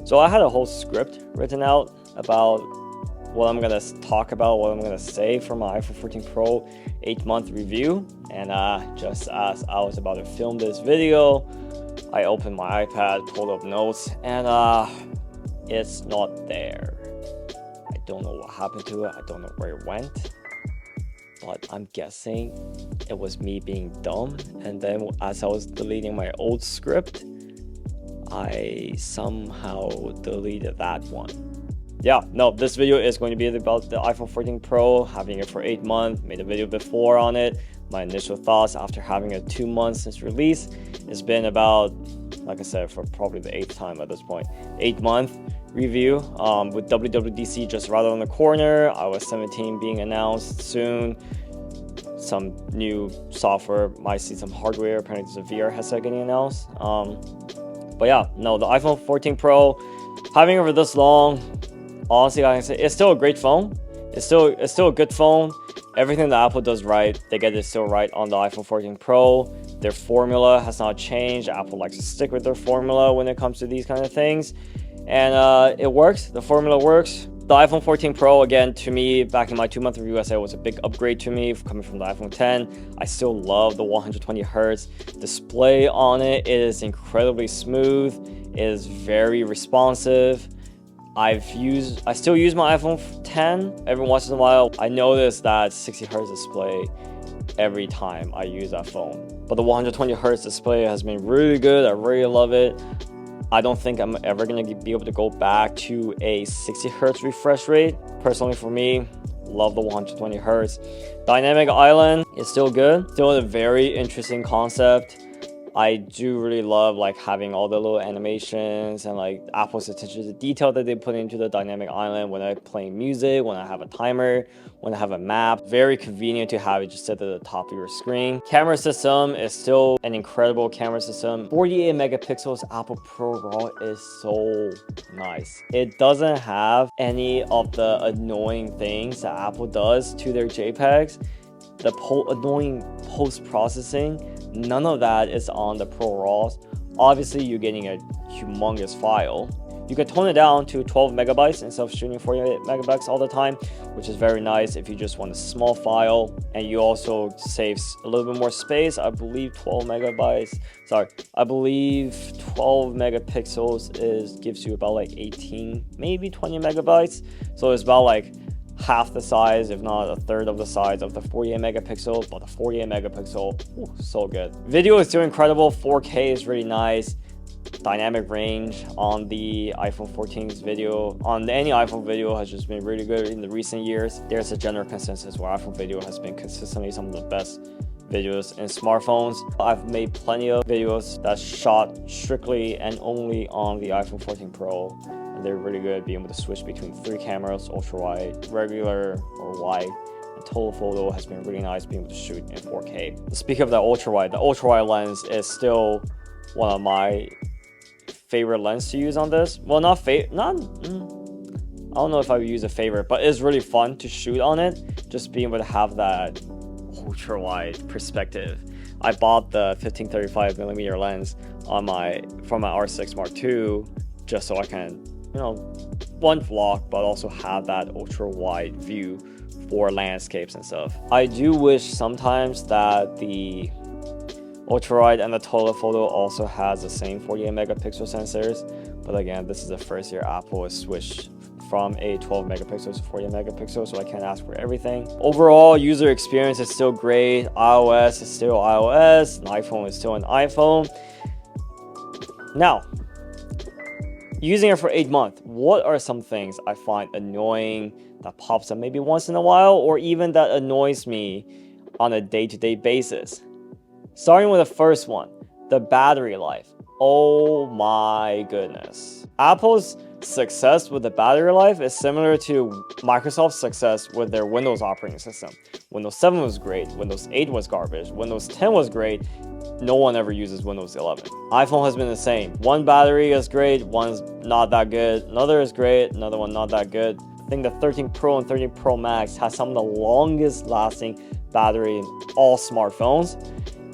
So I had a whole script written out about what I'm gonna talk about, what I'm gonna say for my iPhone 14 Pro 8-month review. And just as I was about to film this video, I opened my iPad, pulled up notes, and it's not there. I don't know what happened to it. I don't know where it went. But I'm guessing it was me being dumb. And then as I was deleting my old script, I somehow deleted that one. Yeah, no, this video is going to be about the iPhone 14 Pro, having it for 8 months. Made a video before on it. My initial thoughts after having it 2 months since release. It's been about, like I said, for probably the 8th time at this point, 8-month review with WWDC just right around the corner. iOS 17 being announced soon. Some new software, might see some hardware. Apparently there's a VR headset getting announced. But yeah, no, the iPhone 14 Pro, having it for this long, honestly, like I say, it's still a great phone. It's still a good phone. Everything that Apple does right, they get it still right on the iPhone 14 Pro. Their formula has not changed. Apple likes to stick with their formula when it comes to these kind of things. And it works. The formula works. The iPhone 14 Pro, again, to me, back in my 2-month review, I said it was a big upgrade to me coming from the iPhone 10. I still love the 120 Hz display on it. It is incredibly smooth. It is very responsive. I still use my iPhone 10 every once in a while. I notice that 60 Hz display every time I use that phone. But the 120 Hz display has been really good. I really love it. I don't think I'm ever going to be able to go back to a 60 Hz refresh rate. Personally, for me, love the 120 Hz. Dynamic Island is still good. Still a very interesting concept. I do really love like having all the little animations and like Apple's attention to detail that they put into the dynamic island when I play music, when I have a timer, when I have a map. Very convenient to have it just set at the top of your screen. Camera system is still an incredible camera system. 48 megapixels Apple Pro RAW is so nice. It doesn't have any of the annoying things that Apple does to their JPEGs. The annoying post-processing, none of that is on the Pro RAWs. Obviously, you're getting a humongous file. You can tone it down to 12 megabytes instead of shooting 48 megabytes all the time, which is very nice if you just want a small file. And you also saves a little bit more space. I believe 12 megapixels gives you about like 18, maybe 20 megabytes. So it's about like half the size, if not a third of the size of the 48 megapixel, but the 48 megapixel, ooh, so good. Video is still incredible. 4K is really nice. Dynamic range on the iPhone 14's video, on any iPhone video, has just been really good in the recent years. There's a general consensus where iPhone video has been consistently some of the best videos in smartphones. I've made plenty of videos that shot strictly and only on the iPhone 14 Pro. They're really good being able to switch between 3 cameras, ultra wide, regular or wide. And telephoto has been really nice being able to shoot in 4K. Speaking of the ultra wide lens is still one of my favorite lenses to use on this. Well, I don't know if I would use a favorite, but it's really fun to shoot on it. Just being able to have that ultra wide perspective. I bought the 15-35mm lens from my R6 Mark II just so I can, one vlog, but also have that ultra wide view for landscapes and stuff. I do wish sometimes that the ultra wide and the telephoto also has the same 48 megapixel sensors, but again, this is the first year Apple has switched from a 12 megapixels to 48 megapixels, so I can't ask for everything. Overall, user experience is still great. iOS is still iOS. An iPhone is still an iPhone. Now, using it for 8 months, what are some things I find annoying that pops up maybe once in a while, or even that annoys me on a day-to-day basis? Starting with the first one, the battery life. Oh my goodness. Apple's success with the battery life is similar to Microsoft's success with their Windows operating system. Windows 7 was great, Windows 8 was garbage, Windows 10 was great, no one ever uses Windows 11. iPhone has been the same. One battery is great, one's not that good, another is great, another one not that good. I think the 13 Pro and 13 Pro Max has some of the longest lasting battery in all smartphones.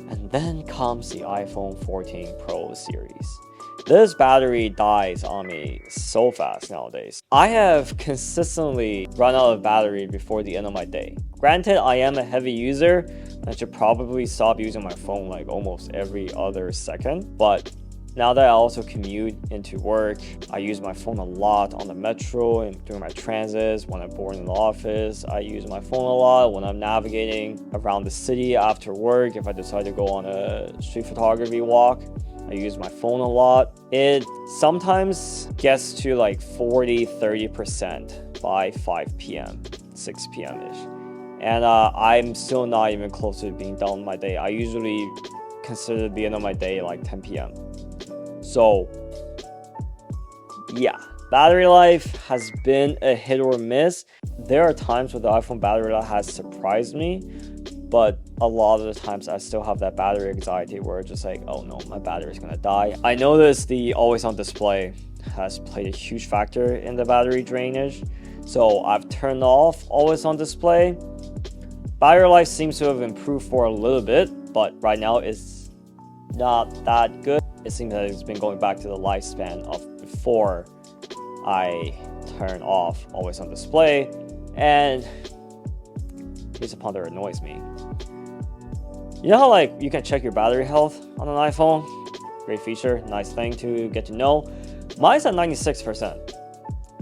And then comes the iPhone 14 Pro series. This battery dies on me so fast nowadays. I have consistently run out of battery before the end of my day. Granted, I am a heavy user. I should probably stop using my phone like almost every other second. But now that I also commute into work, I use my phone a lot on the metro and during my transits. When I'm bored in the office, I use my phone a lot. When I'm navigating around the city after work, if I decide to go on a street photography walk, I use my phone a lot. It sometimes gets to like 40-30% by 5 p.m., 6 p.m.-ish. And I'm still not even close to being done with my day. I usually consider the end of my day like 10 p.m. So yeah, battery life has been a hit or miss. There are times where the iPhone battery life has surprised me, but a lot of the times I still have that battery anxiety where it's just like, oh no, my battery is gonna die. I noticed the always on display has played a huge factor in the battery drainage. So I've turned off always on display. Battery life seems to have improved for a little bit, but right now it's not that good. It seems that it's been going back to the lifespan of before I turn off always on display, and here's a ponder that annoys me. You know how like you can check your battery health on an iPhone? Great feature, nice thing to get to know. Mine's at 96%.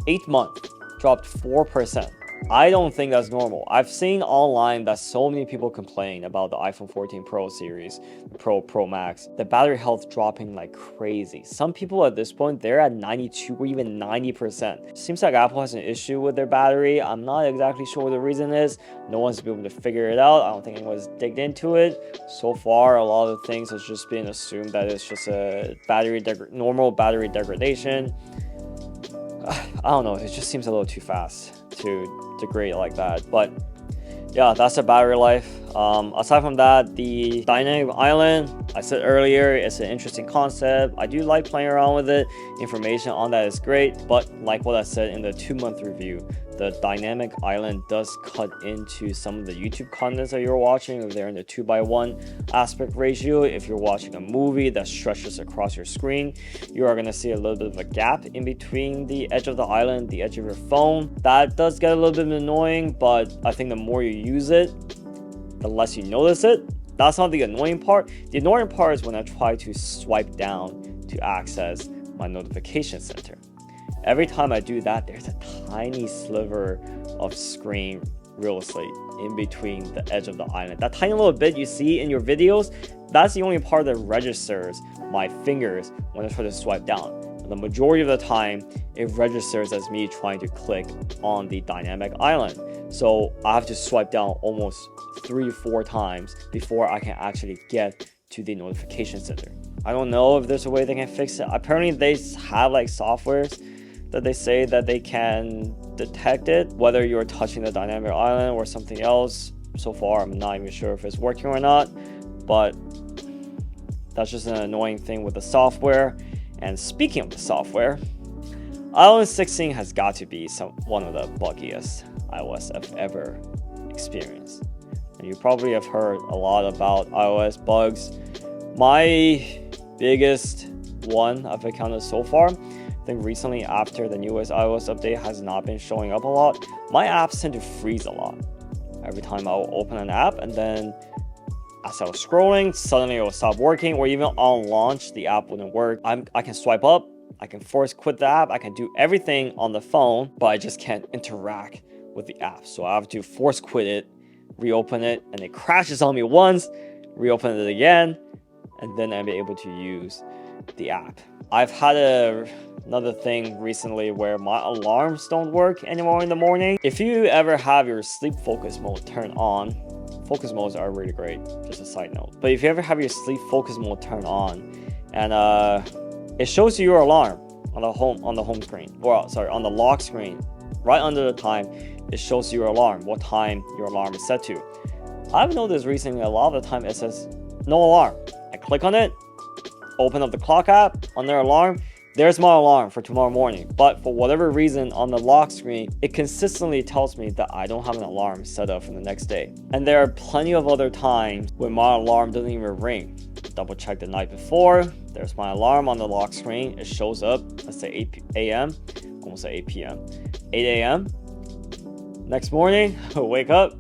8 months, dropped 4%. I don't think that's normal. I've seen online that so many people complain about the iPhone 14 Pro series, the Pro Max, the battery health dropping like crazy. Some people at this point, they're at 92 or even 90%. Seems like Apple has an issue with their battery. I'm not exactly sure what the reason is. No one's been able to figure it out. I don't think anyone's digged into it. So far, a lot of things has just been assumed that it's just a normal battery degradation. I don't know, it just seems a little too fast to degrade like that. But yeah, that's the battery life. Aside from that, the dynamic island, I said earlier, it's an interesting concept. I do like playing around with it. Information on that is great, but like what I said in the 2-month review, the dynamic island does cut into some of the YouTube contents that you're watching if they're in the 2:1 aspect ratio. If you're watching a movie that stretches across your screen, you are going to see a little bit of a gap in between the edge of the island, the edge of your phone. That does get a little bit annoying, but I think the more you use it, the less you notice it. That's not the annoying part. The annoying part is when I try to swipe down to access my notification center. Every time I do that, there's a tiny sliver of screen real estate in between the edge of the island. That tiny little bit you see in your videos, that's the only part that registers my fingers when I try to swipe down. The majority of the time, it registers as me trying to click on the dynamic island. So I have to swipe down almost 3 or 4 times before I can actually get to the notification center. I don't know if there's a way they can fix it. Apparently they have like softwares that they say that they can detect it, whether you're touching the dynamic island or something else. So far, I'm not even sure if it's working or not, but that's just an annoying thing with the software. And speaking of the software, iOS 16 has got to be one of the buggiest iOS I've ever experienced. And you probably have heard a lot about iOS bugs. My biggest one I've encountered so far, I think recently after the newest iOS update has not been showing up a lot, my apps tend to freeze a lot. Every time I'll open an app and then as I was scrolling, suddenly it will stop working, or even on launch, the app wouldn't work. I can swipe up, I can force quit the app, I can do everything on the phone, but I just can't interact with the app. So I have to force quit it, reopen it, and it crashes on me once, reopen it again, and then I'm able to use the app. I've had another thing recently where my alarms don't work anymore in the morning. If you ever have your sleep focus mode turned on, focus modes are really great, just a side note. But if you ever have your sleep focus mode turned on and it shows you your alarm on the home screen, or sorry, on the lock screen, right under the time, it shows you your alarm, what time your alarm is set to. I've noticed recently a lot of the time it says no alarm. I click on it, open up the clock app on their alarm, there's my alarm for tomorrow morning. But for whatever reason on the lock screen, it consistently tells me that I don't have an alarm set up for the next day. And there are plenty of other times when my alarm doesn't even ring. double check the night before. There's my alarm on the lock screen. It shows up, let's say 8 a.m. Almost at 8 p.m. 8 a.m. Next morning, wake up,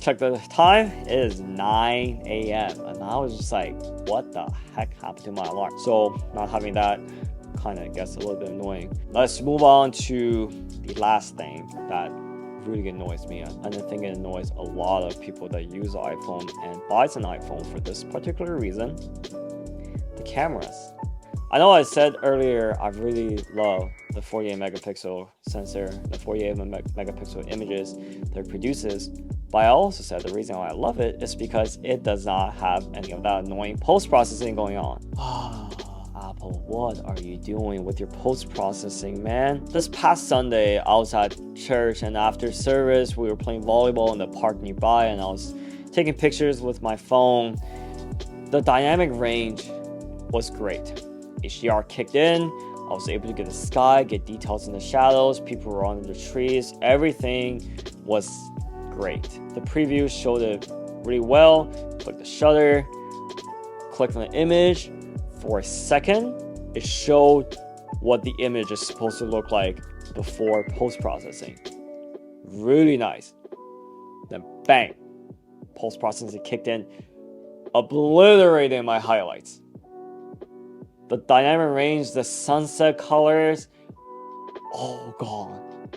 check the time. It is 9 a.m. And I was just like, what the heck happened to my alarm? So not having that kind of gets a little bit annoying. Let's move on to the last thing that really annoys me, and I think it annoys a lot of people that use the iPhone and buys an iPhone for this particular reason: the cameras. I know I said earlier I really love the 48 megapixel sensor, the 48 megapixel images that it produces, but I also said the reason why I love it is because it does not have any of that annoying post-processing going on. Apple, what are you doing with your post-processing, man? This past Sunday, I was at church, and after service, we were playing volleyball in the park nearby, and I was taking pictures with my phone. The dynamic range was great. HDR kicked in. I was able to get the sky, get details in the shadows, people were under the trees. Everything was great. The preview showed it really well. Click the shutter, click on the image. For a second, it showed what the image is supposed to look like before post-processing. Really nice. Then bang, post-processing kicked in, obliterating my highlights. The dynamic range, the sunset colors, all gone.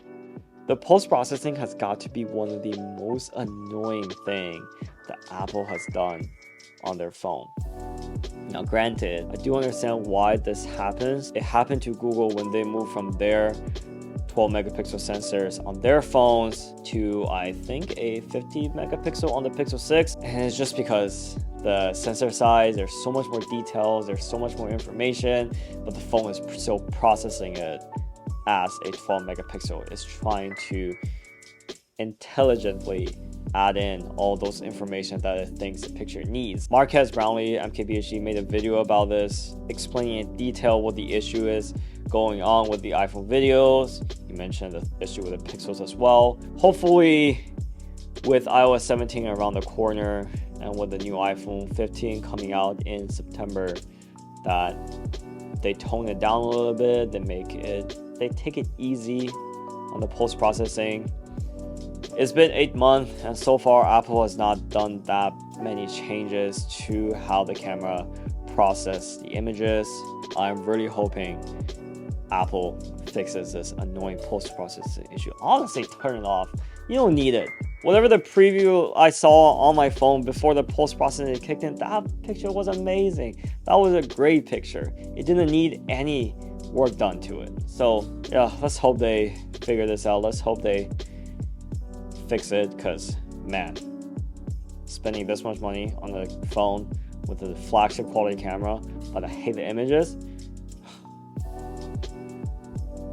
The post-processing has got to be one of the most annoying things that Apple has done on their phone. Now granted, I do understand why this happens. It happened to Google when they moved from their 12 megapixel sensors on their phones to, I think, a 50 megapixel on the Pixel 6. And it's just because the sensor size, there's so much more details, there's so much more information, but the phone is still processing it as a 12 megapixel. It's trying to intelligently add in all those information that it thinks the picture needs. Marquez Brownlee, MKBHD, made a video about this, explaining in detail what the issue is going on with the iPhone videos. He mentioned the issue with the Pixels as well. Hopefully, with iOS 17 around the corner and with the new iPhone 15 coming out in September, that they tone it down a little bit, they take it easy on the post-processing. It's been 8 months, and so far Apple has not done that many changes to how the camera processes the images. I'm really hoping Apple fixes this annoying post-processing issue. Honestly, turn it off. You don't need it. Whatever the preview I saw on my phone before the post-processing kicked in, that picture was amazing. That was a great picture. It didn't need any work done to it. So yeah, let's hope they figure this out. Let's hope they fix it, because man, spending this much money on the phone with the flagship quality camera, but I hate the images.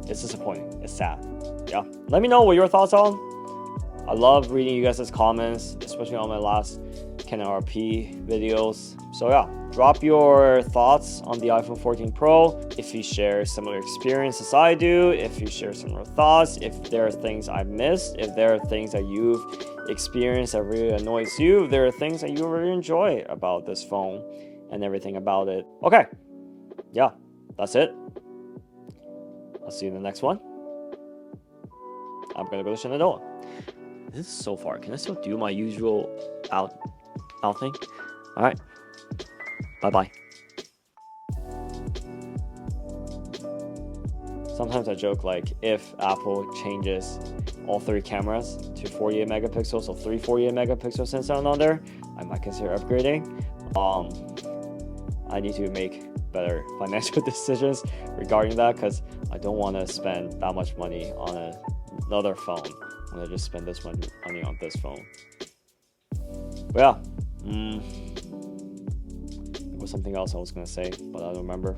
It's disappointing. It's sad. Yeah, let me know what your thoughts are. I love reading you guys' comments, especially on my last Canon RP videos. So yeah, drop your thoughts on the iPhone 14 Pro. If you share similar experience as I do, if you share similar thoughts, if there are things I missed, if there are things that you've experienced that really annoys you, if there are things that you really enjoy about this phone and everything about it. Okay, yeah, that's it. I'll see you in the next one. I'm gonna go to Shenandoah. This is so far. Can I still do my usual out thing? All right. Bye-bye. Sometimes I joke, like, if Apple changes all 3 cameras to 48 megapixels, so 3 48 megapixel sensors on there, I might consider upgrading. I need to make better financial decisions regarding that, because I don't want to spend that much money on another phone when I just spend this much money on this phone. But yeah, there was something else I was gonna say, but I don't remember.